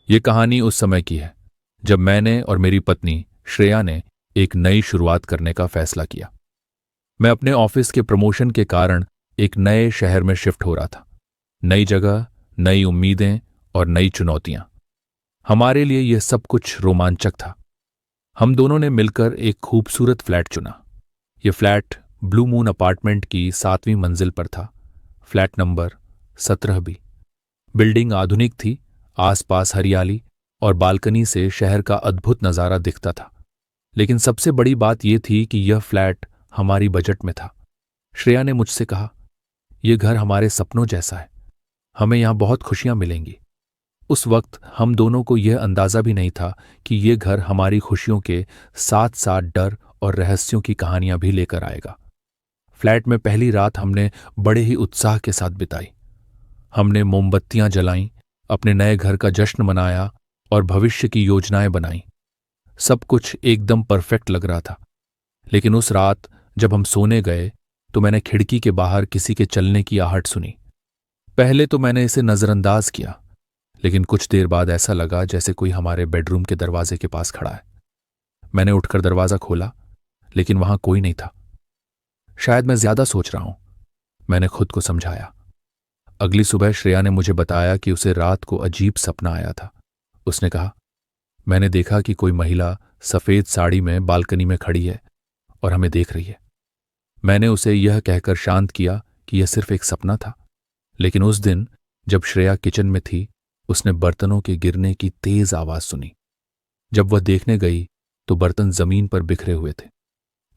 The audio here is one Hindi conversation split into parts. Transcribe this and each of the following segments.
ये कहानी उस समय की है जब मैंने और मेरी पत्नी श्रेया ने एक नई शुरुआत करने का फैसला किया। मैं अपने ऑफिस के प्रमोशन के कारण एक नए शहर में शिफ्ट हो रहा था। नई जगह, नई उम्मीदें और नई चुनौतियां। हमारे लिए यह सब कुछ रोमांचक था। हम दोनों ने मिलकर एक खूबसूरत फ्लैट चुना। यह फ्लैट ब्लू मून अपार्टमेंट की 7वीं मंजिल पर था। फ्लैट नंबर 17 भी। बिल्डिंग आधुनिक थी, आसपास हरियाली और बालकनी से शहर का अद्भुत नज़ारा दिखता था। लेकिन सबसे बड़ी बात यह थी कि यह फ्लैट हमारी बजट में था। श्रेया ने मुझसे कहा, यह घर हमारे सपनों जैसा है, हमें यहां बहुत खुशियां मिलेंगी। उस वक्त हम दोनों को यह अंदाजा भी नहीं था कि यह घर हमारी खुशियों के साथ साथ डर और रहस्यों की कहानियां भी लेकर आएगा। फ्लैट में पहली रात हमने बड़े ही उत्साह के साथ बिताई। हमने मोमबत्तियां जलाईं, अपने नए घर का जश्न मनाया और भविष्य की योजनाएं बनाईं। सब कुछ एकदम परफेक्ट लग रहा था। लेकिन उस रात जब हम सोने गए तो मैंने खिड़की के बाहर किसी के चलने की आहट सुनी। पहले तो मैंने इसे नजरअंदाज किया, लेकिन कुछ देर बाद ऐसा लगा जैसे कोई हमारे बेडरूम के दरवाजे के पास खड़ा है। मैंने उठकर दरवाजा खोला, लेकिन वहां कोई नहीं था। शायद मैं ज्यादा सोच रहा हूं, मैंने खुद को समझाया। अगली सुबह श्रेया ने मुझे बताया कि उसे रात को अजीब सपना आया था। उसने कहा, मैंने देखा कि कोई महिला सफेद साड़ी में बालकनी में खड़ी है और हमें देख रही है। मैंने उसे यह कहकर शांत किया कि यह सिर्फ एक सपना था। लेकिन उस दिन जब श्रेया किचन में थी, उसने बर्तनों के गिरने की तेज आवाज सुनी। जब वह देखने गई तो बर्तन जमीन पर बिखरे हुए थे।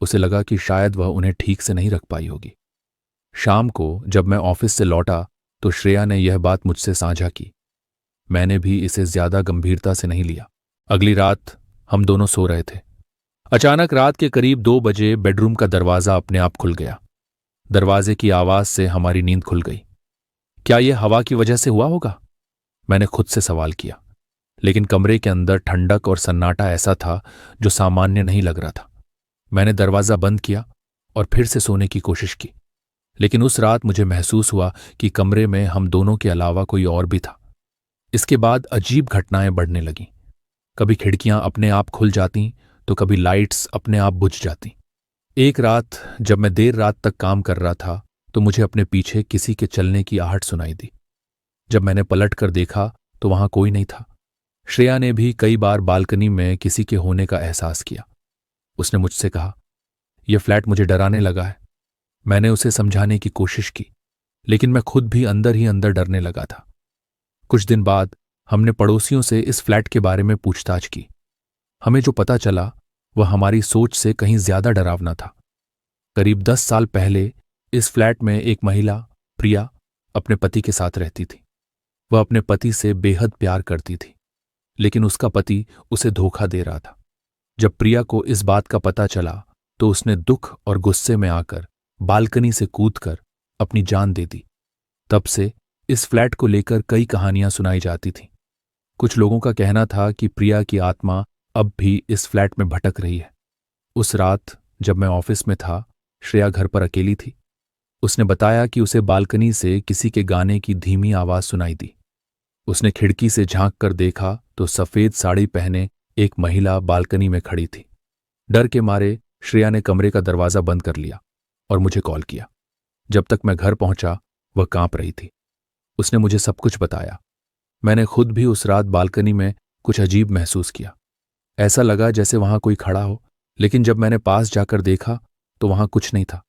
उसे लगा कि शायद वह उन्हें ठीक से नहीं रख पाई होगी। शाम को जब मैं ऑफिस से लौटा तो श्रेया ने यह बात मुझसे साझा की। मैंने भी इसे ज्यादा गंभीरता से नहीं लिया। अगली रात हम दोनों सो रहे थे। अचानक रात के करीब 2 बजे बेडरूम का दरवाजा अपने आप खुल गया। दरवाजे की आवाज से हमारी नींद खुल गई। क्या यह हवा की वजह से हुआ होगा? मैंने खुद से सवाल किया। लेकिन कमरे के अंदर ठंडक और सन्नाटा ऐसा था जो सामान्य नहीं लग रहा था। मैंने दरवाजा बंद किया और फिर से सोने की कोशिश की। लेकिन उस रात मुझे महसूस हुआ कि कमरे में हम दोनों के अलावा कोई और भी था। इसके बाद अजीब घटनाएं बढ़ने लगीं। कभी खिड़कियां अपने आप खुल जातीं तो कभी लाइट्स अपने आप बुझ जातीं। एक रात जब मैं देर रात तक काम कर रहा था तो मुझे अपने पीछे किसी के चलने की आहट सुनाई दी। जब मैंने पलट कर देखा तो वहां कोई नहीं था। श्रेया ने भी कई बार बालकनी में किसी के होने का एहसास किया। उसने मुझसे कहा, यह फ्लैट मुझे डराने लगा है। मैंने उसे समझाने की कोशिश की, लेकिन मैं खुद भी अंदर ही अंदर डरने लगा था। कुछ दिन बाद हमने पड़ोसियों से इस फ्लैट के बारे में पूछताछ की। हमें जो पता चला वह हमारी सोच से कहीं ज्यादा डरावना था। करीब 10 साल पहले इस फ्लैट में एक महिला, प्रिया, अपने पति के साथ रहती थी। वह अपने पति से बेहद प्यार करती थी, लेकिन उसका पति उसे धोखा दे रहा था। जब प्रिया को इस बात का पता चला तो उसने दुख और गुस्से में आकर बालकनी से कूदकर अपनी जान दे दी। तब से इस फ्लैट को लेकर कई कहानियां सुनाई जाती थीं। कुछ लोगों का कहना था कि प्रिया की आत्मा अब भी इस फ्लैट में भटक रही है। उस रात जब मैं ऑफिस में था, श्रेया घर पर अकेली थी। उसने बताया कि उसे बालकनी से किसी के गाने की धीमी आवाज सुनाई दी। उसने खिड़की से झांक कर देखा तो सफेद साड़ी पहने एक महिला बालकनी में खड़ी थी। डर के मारे श्रेया ने कमरे का दरवाजा बंद कर लिया और मुझे कॉल किया। जब तक मैं घर पहुंचा वह कांप रही थी। उसने मुझे सब कुछ बताया। मैंने खुद भी उस रात बालकनी में कुछ अजीब महसूस किया। ऐसा लगा जैसे वहां कोई खड़ा हो, लेकिन जब मैंने पास जाकर देखा तो वहां कुछ नहीं था।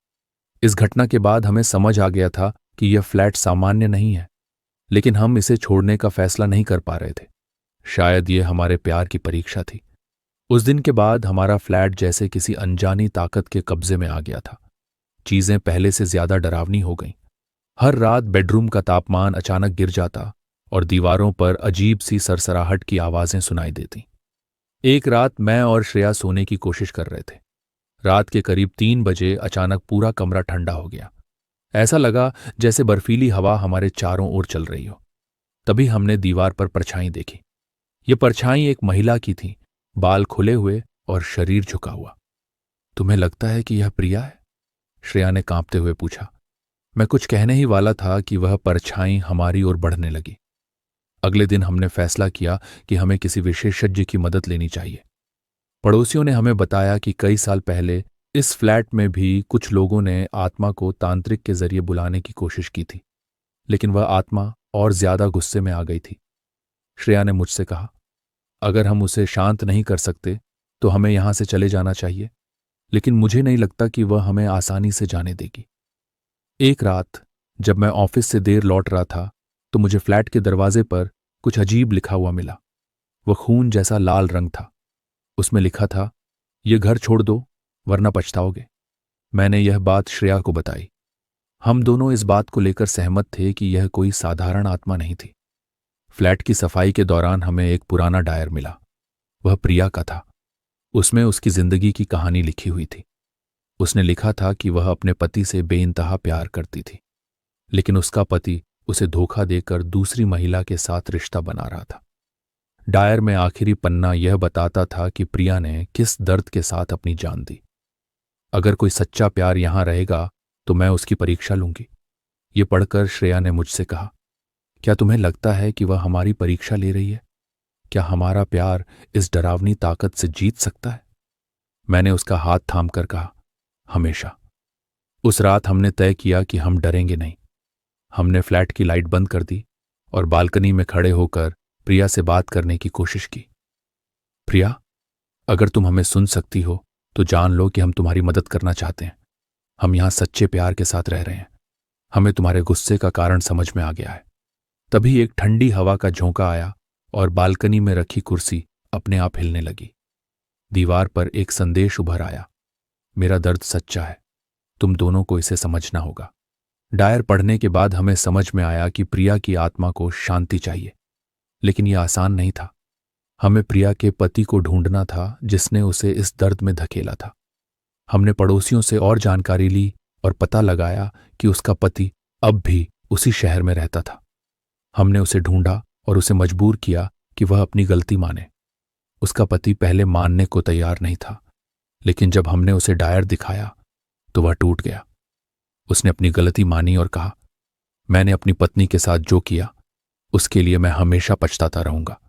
इस घटना के बाद हमें समझ आ गया था कि यह फ्लैट सामान्य नहीं है, लेकिन हम इसे छोड़ने का फैसला नहीं कर पा रहे थे। शायद यह हमारे प्यार की परीक्षा थी। उस दिन के बाद हमारा फ्लैट जैसे किसी अनजानी ताकत के कब्जे में आ गया था। चीजें पहले से ज्यादा डरावनी हो गईं। हर रात बेडरूम का तापमान अचानक गिर जाता और दीवारों पर अजीब सी सरसराहट की आवाजें सुनाई देती। एक रात मैं और श्रेया सोने की कोशिश कर रहे थे। रात के करीब 3 बजे अचानक पूरा कमरा ठंडा हो गया। ऐसा लगा जैसे बर्फीली हवा हमारे चारों ओर चल रही हो। तभी हमने दीवार पर परछाई देखी। ये परछाई एक महिला की थी, बाल खुले हुए और शरीर झुका हुआ। तुम्हें लगता है कि यह प्रिया है? श्रेया ने कांपते हुए पूछा। मैं कुछ कहने ही वाला था कि वह परछाई हमारी ओर बढ़ने लगी। अगले दिन हमने फैसला किया कि हमें किसी विशेषज्ञ की मदद लेनी चाहिए। पड़ोसियों ने हमें बताया कि कई साल पहले इस फ्लैट में भी कुछ लोगों ने आत्मा को तांत्रिक के जरिए बुलाने की कोशिश की थी, लेकिन वह आत्मा और ज्यादा गुस्से में आ गई थी। श्रेया ने मुझसे कहा, अगर हम उसे शांत नहीं कर सकते तो हमें यहां से चले जाना चाहिए, लेकिन मुझे नहीं लगता कि वह हमें आसानी से जाने देगी। एक रात जब मैं ऑफिस से देर लौट रहा था तो मुझे फ्लैट के दरवाजे पर कुछ अजीब लिखा हुआ मिला। वह खून जैसा लाल रंग था। उसमें लिखा था, यह घर छोड़ दो वरना पछताओगे। मैंने यह बात श्रेया को बताई। हम दोनों इस बात को लेकर सहमत थे कि यह कोई साधारण आत्मा नहीं थी। फ्लैट की सफाई के दौरान हमें एक पुराना डायर मिला। वह प्रिया का था। उसमें उसकी जिंदगी की कहानी लिखी हुई थी। उसने लिखा था कि वह अपने पति से बेइंतहा प्यार करती थी, लेकिन उसका पति उसे धोखा देकर दूसरी महिला के साथ रिश्ता बना रहा था। डायर में आखिरी पन्ना यह बताता था कि प्रिया ने किस दर्द के साथ अपनी जान दी। अगर कोई सच्चा प्यार यहां रहेगा तो मैं उसकी परीक्षा लूंगी। ये पढ़कर श्रेया ने मुझसे कहा, क्या तुम्हें लगता है कि वह हमारी परीक्षा ले रही है? क्या हमारा प्यार इस डरावनी ताकत से जीत सकता है? मैंने उसका हाथ थामकर कहा, हमेशा। उस रात हमने तय किया कि हम डरेंगे नहीं। हमने फ्लैट की लाइट बंद कर दी और बालकनी में खड़े होकर प्रिया से बात करने की कोशिश की। प्रिया, अगर तुम हमें सुन सकती हो तो जान लो कि हम तुम्हारी मदद करना चाहते हैं। हम यहां सच्चे प्यार के साथ रह रहे हैं। हमें तुम्हारे गुस्से का कारण समझ में आ गया है। तभी एक ठंडी हवा का झोंका आया और बालकनी में रखी कुर्सी अपने आप हिलने लगी। दीवार पर एक संदेश उभर आया, मेरा दर्द सच्चा है, तुम दोनों को इसे समझना होगा। डायर पढ़ने के बाद हमें समझ में आया कि प्रिया की आत्मा को शांति चाहिए, लेकिन यह आसान नहीं था। हमें प्रिया के पति को ढूंढना था जिसने उसे इस दर्द में धकेला था। हमने पड़ोसियों से और जानकारी ली और पता लगाया कि उसका पति अब भी उसी शहर में रहता था। हमने उसे ढूंढा और उसे मजबूर किया कि वह अपनी गलती माने। उसका पति पहले मानने को तैयार नहीं था, लेकिन जब हमने उसे डायर दिखाया तो वह टूट गया। उसने अपनी गलती मानी और कहा, मैंने अपनी पत्नी के साथ जो किया उसके लिए मैं हमेशा पछताता रहूंगा।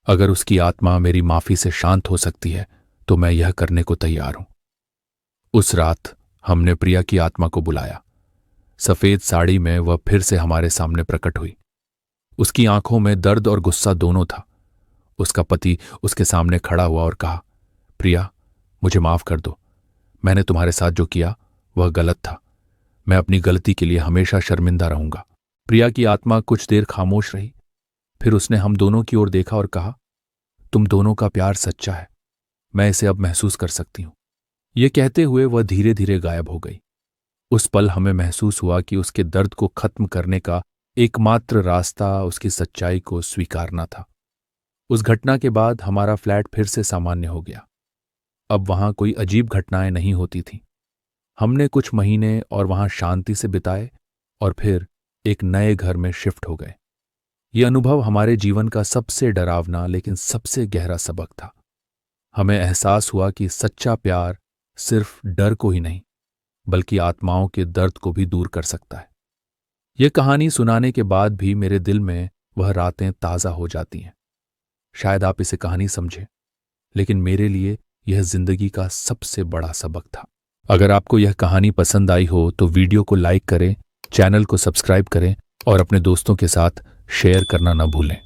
अगर उसकी आत्मा मेरी माफी से शांत हो सकती है तो मैं यह करने को तैयार हूं। उस रात हमने प्रिया की आत्मा को बुलाया। सफेद साड़ी में वह फिर से हमारे सामने प्रकट हुई। उसकी आंखों में दर्द और गुस्सा दोनों था। उसका पति उसके सामने खड़ा हुआ और कहा, प्रिया, मुझे माफ कर दो। मैंने तुम्हारे साथ जो किया वह गलत था। मैं अपनी गलती के लिए हमेशा शर्मिंदा रहूंगा। प्रिया की आत्मा कुछ देर खामोश रही। फिर उसने हम दोनों की ओर देखा और कहा, तुम दोनों का प्यार सच्चा है। मैं इसे अब महसूस कर सकती हूं। यह कहते हुए वह धीरे धीरे गायब हो गई। उस पल हमें महसूस हुआ कि उसके दर्द को खत्म करने का एकमात्र रास्ता उसकी सच्चाई को स्वीकारना था। उस घटना के बाद हमारा फ्लैट फिर से सामान्य हो गया। अब वहां कोई अजीब घटनाएं नहीं होती थीं। हमने कुछ महीने और वहां शांति से बिताए और फिर एक नए घर में शिफ्ट हो गए। यह अनुभव हमारे जीवन का सबसे डरावना लेकिन सबसे गहरा सबक था। हमें एहसास हुआ कि सच्चा प्यार सिर्फ डर को ही नहीं बल्कि आत्माओं के दर्द को भी दूर कर सकता है। यह कहानी सुनाने के बाद भी मेरे दिल में वह रातें ताज़ा हो जाती हैं। शायद आप इसे कहानी समझें, लेकिन मेरे लिए यह जिंदगी का सबसे बड़ा सबक था। अगर आपको यह कहानी पसंद आई हो तो वीडियो को लाइक करें, चैनल को सब्सक्राइब करें और अपने दोस्तों के साथ शेयर करना न भूलें।